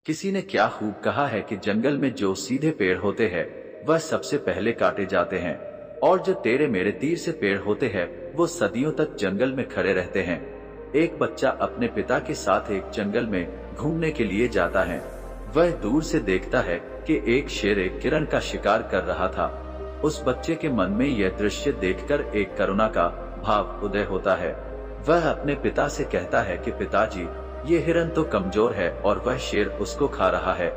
किसी ने क्या खूब कहा है कि जंगल में जो सीधे पेड़ होते हैं वह सबसे पहले काटे जाते हैं, और जो तेरे मेरे तीर से पेड़ होते हैं वो सदियों तक जंगल में खड़े रहते हैं। एक बच्चा अपने पिता के साथ एक जंगल में घूमने के लिए जाता है। वह दूर से देखता है कि एक शेर एक हिरण का शिकार कर रहा था। उस बच्चे के मन में यह दृश्य देखकर एक करुणा का भाव उदय होता है। वह अपने पिता से कहता है कि पिताजी, ये हिरण तो कमजोर है और वह शेर उसको खा रहा है,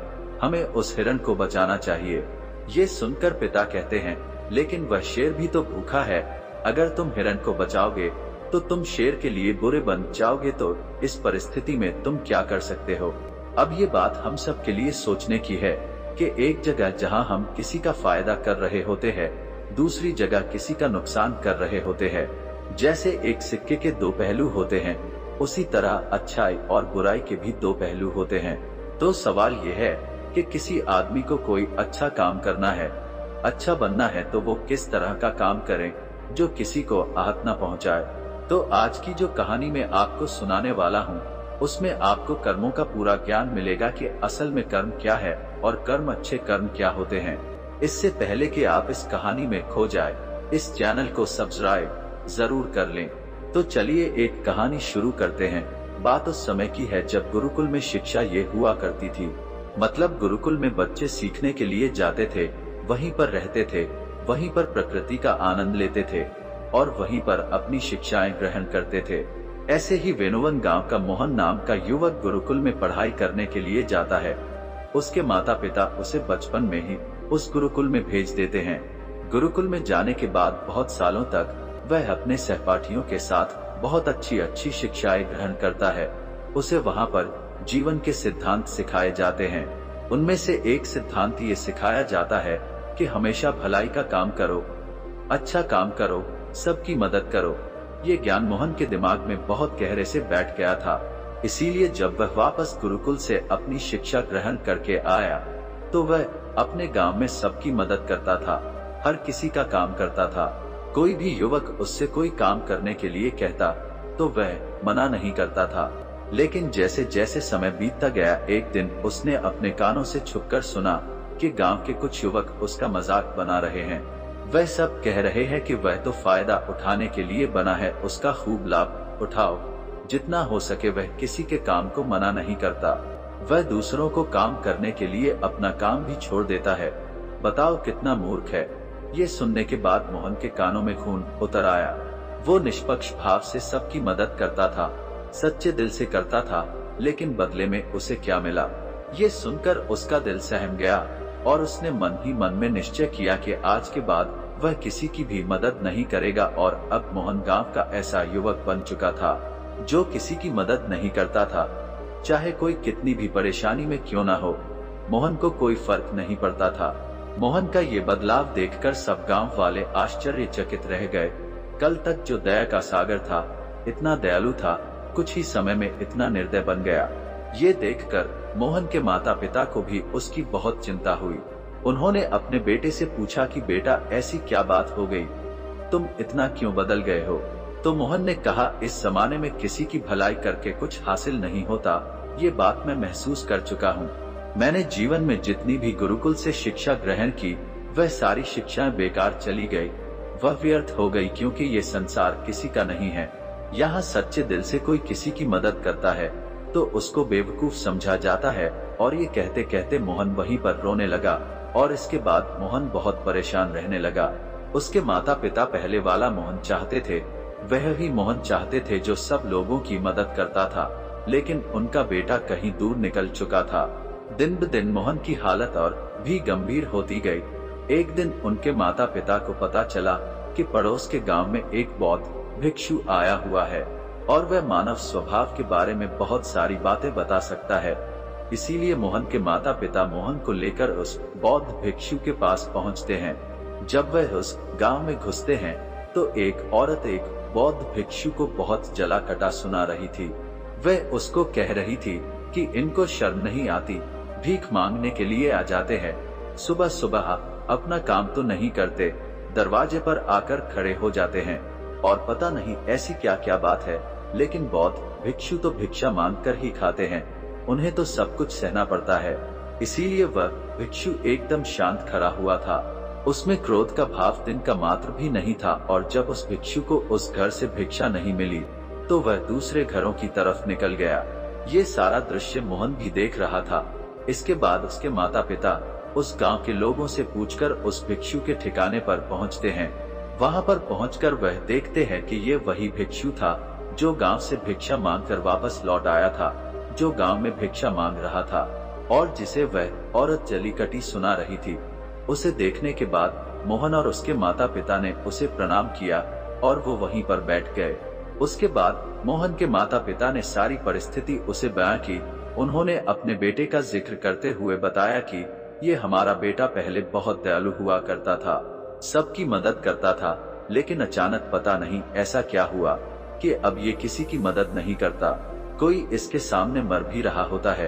हमें उस हिरण को बचाना चाहिए। ये सुनकर पिता कहते हैं, लेकिन वह शेर भी तो भूखा है, अगर तुम हिरण को बचाओगे तो तुम शेर के लिए बुरे बन जाओगे, तो इस परिस्थिति में तुम क्या कर सकते हो। अब ये बात हम सब के लिए सोचने की है कि एक जगह जहां हम किसी का फायदा कर रहे होते हैं, दूसरी जगह किसी का नुकसान कर रहे होते हैं। जैसे एक सिक्के के दो पहलू होते हैं, उसी तरह अच्छाई और बुराई के भी दो पहलू होते हैं। तो सवाल ये है कि किसी आदमी को कोई अच्छा काम करना है, अच्छा बनना है, तो वो किस तरह का काम करे जो किसी को आहत न पहुंचाए। तो आज की जो कहानी मैं आपको सुनाने वाला हूँ, उसमें आपको कर्मों का पूरा ज्ञान मिलेगा कि असल में कर्म क्या है और कर्म अच्छे कर्म क्या होते हैं। इससे पहले कि आप इस कहानी में खो जाए, इस चैनल को सब्सक्राइब जरूर कर लें। तो चलिए एक कहानी शुरू करते हैं। बात उस समय की है जब गुरुकुल में शिक्षा ये हुआ करती थी। मतलब गुरुकुल में बच्चे सीखने के लिए जाते थे, वहीं पर रहते थे, वहीं पर प्रकृति का आनंद लेते थे और वहीं पर अपनी शिक्षाएं ग्रहण करते थे। ऐसे ही वेणुवन गांव का मोहन नाम का युवक गुरुकुल में पढ़ाई करने के लिए जाता है। उसके माता पिता उसे बचपन में ही उस गुरुकुल में भेज देते हैं। गुरुकुल में जाने के बाद बहुत सालों तक वह अपने सहपाठियों के साथ बहुत अच्छी शिक्षाएं ग्रहण करता है। उसे वहां पर जीवन के सिद्धांत सिखाए जाते हैं। उनमें से एक सिद्धांत ये सिखाया जाता है कि हमेशा भलाई का काम करो, अच्छा काम करो, सबकी मदद करो। ये ज्ञान मोहन के दिमाग में बहुत गहरे से बैठ गया था। इसीलिए जब वह वापस गुरुकुल से अपनी शिक्षा ग्रहण करके आया तो वह अपने गांव में सबकी मदद करता था, हर किसी का काम करता था। कोई भी युवक उससे कोई काम करने के लिए कहता तो वह मना नहीं करता था। लेकिन जैसे जैसे समय बीतता गया, एक दिन उसने अपने कानों से छुपकर सुना कि गांव के कुछ युवक उसका मजाक बना रहे हैं। वह सब कह रहे हैं कि वह तो फायदा उठाने के लिए बना है, उसका खूब लाभ उठाओ, जितना हो सके वह किसी के काम को मना नहीं करता। वह दूसरों को काम करने के लिए अपना काम भी छोड़ देता है। बताओ कितना मूर्ख है। ये सुनने के बाद मोहन के कानों में खून उतर आया। वो निष्पक्ष भाव से सबकी मदद करता था, सच्चे दिल से करता था, लेकिन बदले में उसे क्या मिला, ये सुनकर उसका दिल सहम गया और उसने मन ही मन में निश्चय किया कि आज के बाद वह किसी की भी मदद नहीं करेगा। और अब मोहन गांव का ऐसा युवक बन चुका था जो किसी की मदद नहीं करता था, चाहे कोई कितनी भी परेशानी में क्यों ना हो। मोहन को कोई फर्क नहीं पड़ता था। मोहन का ये बदलाव देखकर सब गांव वाले आश्चर्यचकित रह गए। कल तक जो दया का सागर था, इतना दयालु था, कुछ ही समय में इतना निर्दय बन गया। ये देखकर मोहन के माता पिता को भी उसकी बहुत चिंता हुई। उन्होंने अपने बेटे से पूछा कि बेटा, ऐसी क्या बात हो गई, तुम इतना क्यों बदल गए हो। तो मोहन ने कहा, इस जमाने में किसी की भलाई करके कुछ हासिल नहीं होता, ये बात मैं महसूस कर चुका हूँ। मैंने जीवन में जितनी भी गुरुकुल से शिक्षा ग्रहण की, वह सारी शिक्षाएं बेकार चली गई, वह व्यर्थ हो गई, क्योंकि ये संसार किसी का नहीं है। यहाँ सच्चे दिल से कोई किसी की मदद करता है तो उसको बेवकूफ समझा जाता है। और ये कहते कहते मोहन वहीं पर रोने लगा और इसके बाद मोहन बहुत परेशान रहने लगा। उसके माता पिता पहले वाला मोहन चाहते थे, वह ही मोहन चाहते थे जो सब लोगों की मदद करता था, लेकिन उनका बेटा कहीं दूर निकल चुका था। दिन ब दिन मोहन की हालत और भी गंभीर होती गई। एक दिन उनके माता पिता को पता चला कि पड़ोस के गांव में एक बौद्ध भिक्षु आया हुआ है और वह मानव स्वभाव के बारे में बहुत सारी बातें बता सकता है। इसीलिए मोहन के माता पिता मोहन को लेकर उस बौद्ध भिक्षु के पास पहुंचते हैं। जब वह उस गांव में घुसते हैं तो एक औरत एक बौद्ध भिक्षु को बहुत जला कटा सुना रही थी। वह उसको कह रही थी कि इनको शर्म नहीं आती, भीख मांगने के लिए आ जाते हैं, सुबह सुबह अपना काम तो नहीं करते, दरवाजे पर आकर खड़े हो जाते हैं और पता नहीं ऐसी क्या क्या बात है, लेकिन बौद्ध भिक्षु तो भिक्षा मांग कर ही खाते हैं। उन्हें तो सब कुछ सहना पड़ता है। इसीलिए वह भिक्षु एकदम शांत खड़ा हुआ था। उसमें क्रोध का भाव दिन का मात्र भी नहीं था, और जब उस भिक्षु को उस घर से भिक्षा नहीं मिली तो वह दूसरे घरों की तरफ निकल गया। ये सारा दृश्य मोहन भी देख रहा था। इसके बाद उसके माता पिता उस गांव के लोगों से पूछकर उस भिक्षु के ठिकाने पर पहुंचते हैं। वहां पर पहुंचकर वह देखते हैं कि ये वही भिक्षु था जो गांव से भिक्षा मांगकर वापस लौट आया था, जो गांव में भिक्षा मांग रहा था और जिसे वह औरत जली कटी सुना रही थी। उसे देखने के बाद मोहन और उसके माता पिता ने उसे प्रणाम किया और वो वहीं पर बैठ गए। उसके बाद मोहन के माता पिता ने सारी परिस्थिति उसे बयां की। उन्होंने अपने बेटे का जिक्र करते हुए बताया कि ये हमारा बेटा पहले बहुत दयालु हुआ करता था, सबकी मदद करता था, लेकिन अचानक पता नहीं ऐसा क्या हुआ कि अब ये किसी की मदद नहीं करता। कोई इसके सामने मर भी रहा होता है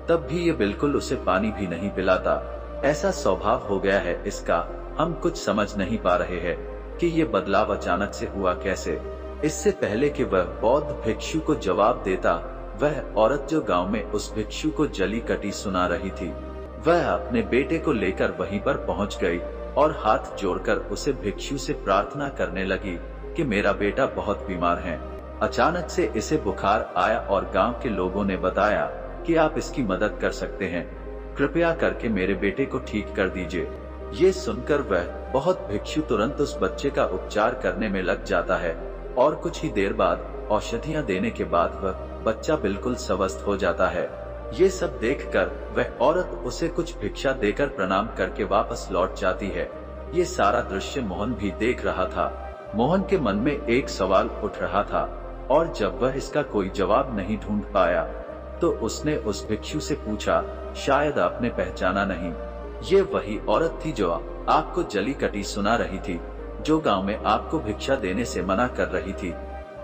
तब भी ये बिल्कुल उसे पानी भी नहीं पिलाता। ऐसा स्वभाव हो गया है इसका, हम कुछ समझ नहीं पा रहे हैं कि ये बदलाव अचानक से हुआ कैसे। इससे पहले कि वह बौद्ध भिक्षु को जवाब देता, वह औरत जो गांव में उस भिक्षु को जली कटी सुना रही थी, वह अपने बेटे को लेकर वहीं पर पहुंच गई और हाथ जोड़कर उसे भिक्षु से प्रार्थना करने लगी कि मेरा बेटा बहुत बीमार है। अचानक से इसे बुखार आया और गांव के लोगों ने बताया कि आप इसकी मदद कर सकते हैं, कृपया करके मेरे बेटे को ठीक कर दीजिए। ये सुनकर वह बहुत भिक्षु तुरंत उस बच्चे का उपचार करने में लग जाता है और कुछ ही देर बाद औषधियां देने के बाद वह बच्चा बिल्कुल स्वस्थ हो जाता है। ये सब देखकर वह औरत उसे कुछ भिक्षा देकर प्रणाम करके वापस लौट जाती है। ये सारा दृश्य मोहन भी देख रहा था। मोहन के मन में एक सवाल उठ रहा था और जब वह इसका कोई जवाब नहीं ढूंढ पाया तो उसने उस भिक्षु से पूछा, शायद आपने पहचाना नहीं, ये वही औरत थी जो आपको जली कटी सुना रही थी, जो गांव में आपको भिक्षा देने से मना कर रही थी।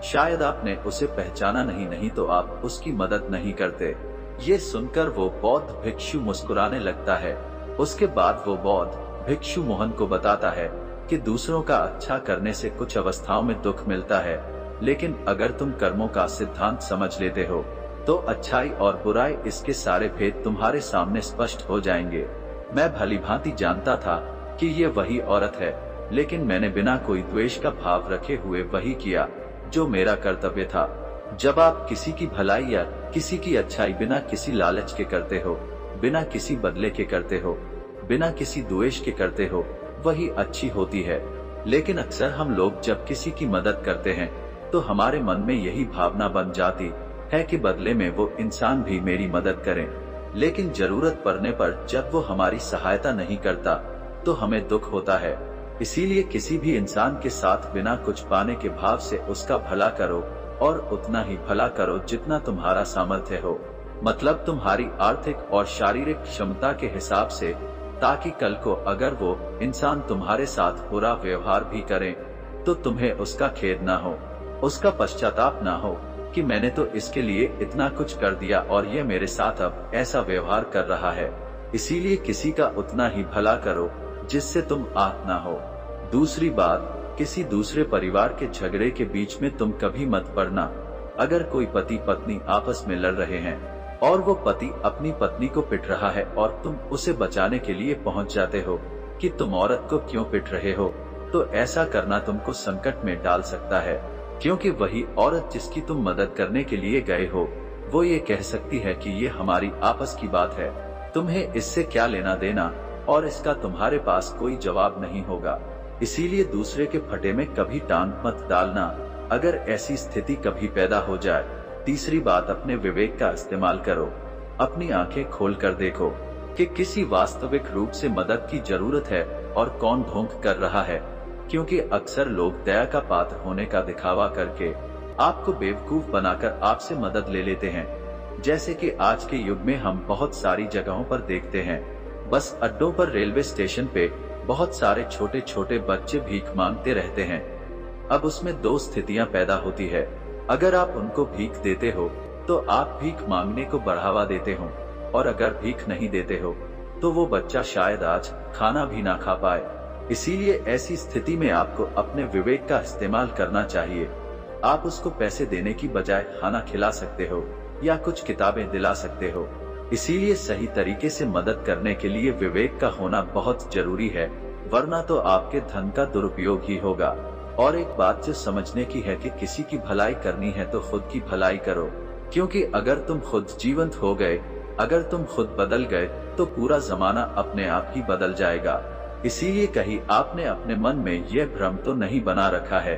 शायद आपने उसे पहचाना नहीं तो आप उसकी मदद नहीं करते। ये सुनकर वो बौद्ध भिक्षु मुस्कुराने लगता है। उसके बाद वो बौद्ध भिक्षु मोहन को बताता है कि दूसरों का अच्छा करने से कुछ अवस्थाओं में दुख मिलता है, लेकिन अगर तुम कर्मों का सिद्धांत समझ लेते हो तो अच्छाई और बुराई इसके सारे भेद तुम्हारे सामने स्पष्ट हो जाएंगे। मैं भली भांति जानता था कि ये वही औरत है, लेकिन मैंने बिना कोई द्वेष का भाव रखे हुए वही किया जो मेरा कर्तव्य था। जब आप किसी की भलाई या किसी की अच्छाई बिना किसी लालच के करते हो, बिना किसी बदले के करते हो, बिना किसी द्वेष के करते हो, वही अच्छी होती है। लेकिन अक्सर हम लोग जब किसी की मदद करते हैं तो हमारे मन में यही भावना बन जाती है कि बदले में वो इंसान भी मेरी मदद करे। लेकिन जरूरत पड़ने पर जब वो हमारी सहायता नहीं करता तो हमें दुख होता है। इसीलिए किसी भी इंसान के साथ बिना कुछ पाने के भाव से उसका भला करो और उतना ही भला करो जितना तुम्हारा सामर्थ्य हो, मतलब तुम्हारी आर्थिक और शारीरिक क्षमता के हिसाब से, ताकि कल को अगर वो इंसान तुम्हारे साथ बुरा व्यवहार भी करे तो तुम्हें उसका खेद ना हो, उसका पश्चाताप ना हो कि मैंने तो इसके लिए इतना कुछ कर दिया और ये मेरे साथ अब ऐसा व्यवहार कर रहा है। इसीलिए किसी का उतना ही भला करो जिससे तुम आहत ना हो। दूसरी बात, किसी दूसरे परिवार के झगड़े के बीच में तुम कभी मत पड़ना। अगर कोई पति पत्नी आपस में लड़ रहे हैं और वो पति अपनी पत्नी को पिट रहा है और तुम उसे बचाने के लिए पहुंच जाते हो कि तुम औरत को क्यों पिट रहे हो, तो ऐसा करना तुमको संकट में डाल सकता है, क्योंकि वही औरत जिसकी तुम मदद करने के लिए गए हो वो ये कह सकती है कि ये हमारी आपस की बात है, तुम्हें इससे क्या लेना देना, और इसका तुम्हारे पास कोई जवाब नहीं होगा। इसीलिए दूसरे के फटे में कभी टांग मत डालना अगर ऐसी स्थिति कभी पैदा हो जाए। तीसरी बात, अपने विवेक का इस्तेमाल करो। अपनी आंखें खोल कर देखो कि किसी वास्तविक रूप से मदद की जरूरत है और कौन ढोंग कर रहा है, क्योंकि अक्सर लोग दया का पात्र होने का दिखावा करके आपको बेवकूफ बनाकर आपसे मदद ले लेते हैं। जैसे कि आज के युग में हम बहुत सारी जगहों पर देखते हैं, बस अड्डों पर, रेलवे स्टेशन पे बहुत सारे छोटे छोटे बच्चे भीख मांगते रहते हैं। अब उसमें दो स्थितियां पैदा होती है, अगर आप उनको भीख देते हो तो आप भीख मांगने को बढ़ावा देते हो, और अगर भीख नहीं देते हो तो वो बच्चा शायद आज खाना भी ना खा पाए। इसीलिए ऐसी स्थिति में आपको अपने विवेक का इस्तेमाल करना चाहिए। आप उसको पैसे देने की बजाय खाना खिला सकते हो, या कुछ किताबें दिला सकते हो। इसीलिए सही तरीके से मदद करने के लिए विवेक का होना बहुत जरूरी है, वरना तो आपके धन का दुरुपयोग ही होगा। और एक बात जो समझने की है कि किसी की भलाई करनी है तो खुद की भलाई करो, क्योंकि अगर तुम खुद जीवंत हो गए, अगर तुम खुद बदल गए, तो पूरा जमाना अपने आप ही बदल जाएगा। इसीलिए कहीं आपने अपने मन में यह भ्रम तो नहीं बना रखा है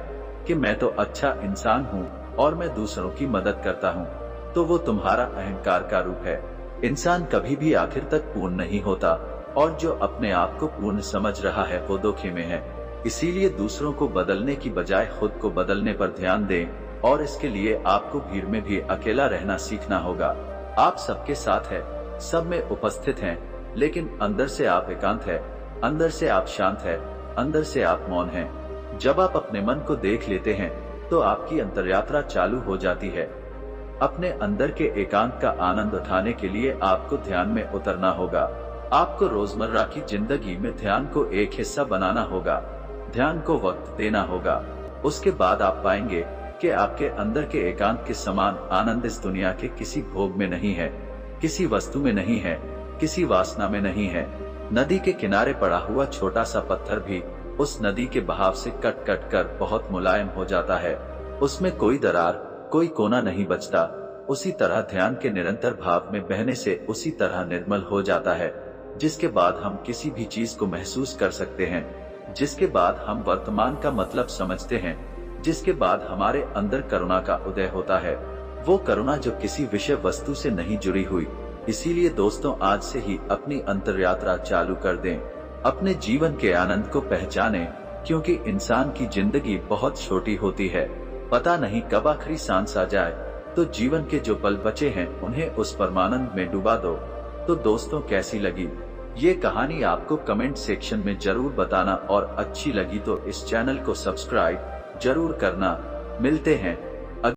कि मैं तो अच्छा इंसान हूँ और मैं दूसरों की मदद करता हूँ, तो वो तुम्हारा अहंकार का रूप है। इंसान कभी भी आखिर तक पूर्ण नहीं होता, और जो अपने आप को पूर्ण समझ रहा है वो धोखे में है। इसीलिए दूसरों को बदलने की बजाय खुद को बदलने पर ध्यान दें, और इसके लिए आपको भीड़ में भी अकेला रहना सीखना होगा। आप सबके साथ है, सब में उपस्थित हैं, लेकिन अंदर से आप एकांत है, अंदर से आप शांत है, अंदर से आप मौन हैं। जब आप अपने मन को देख लेते हैं तो आपकी अंतर्यात्रा चालू हो जाती है। अपने अंदर के एकांत का आनंद उठाने के लिए आपको ध्यान में उतरना होगा। आपको रोजमर्रा की जिंदगी में ध्यान को एक हिस्सा बनाना होगा, ध्यान को वक्त देना होगा। उसके बाद आप पाएंगे कि आपके अंदर के एकांत के समान आनंद इस दुनिया के किसी भोग में नहीं है, किसी वस्तु में नहीं है, किसी वासना में नहीं है। नदी के किनारे पड़ा हुआ छोटा सा पत्थर भी उस नदी के बहाव से कट कट कर बहुत मुलायम हो जाता है। उसमें कोई दरार, कोई कोना नहीं बचता। उसी तरह ध्यान के निरंतर भाव में बहने से उसी तरह निर्मल हो जाता है, जिसके बाद हम किसी भी चीज को महसूस कर सकते हैं, जिसके बाद हम वर्तमान का मतलब समझते हैं, जिसके बाद हमारे अंदर करुणा का उदय होता है। वो करुणा जो किसी विषय वस्तु से नहीं जुड़ी हुई। इसीलिए दोस्तों, आज से ही अपनी अंतर्यात्रा चालू कर दें, अपने जीवन के आनंद को पहचानें, क्योंकि इंसान की जिंदगी बहुत छोटी होती है। पता नहीं कब आखिरी सांस आ जाए, तो जीवन के जो पल बचे हैं उन्हें उस परमानंद में डुबा दो। तो दोस्तों, कैसी लगी ये कहानी आपको कमेंट सेक्शन में जरूर बताना, और अच्छी लगी तो इस चैनल को सब्सक्राइब जरूर करना। मिलते हैं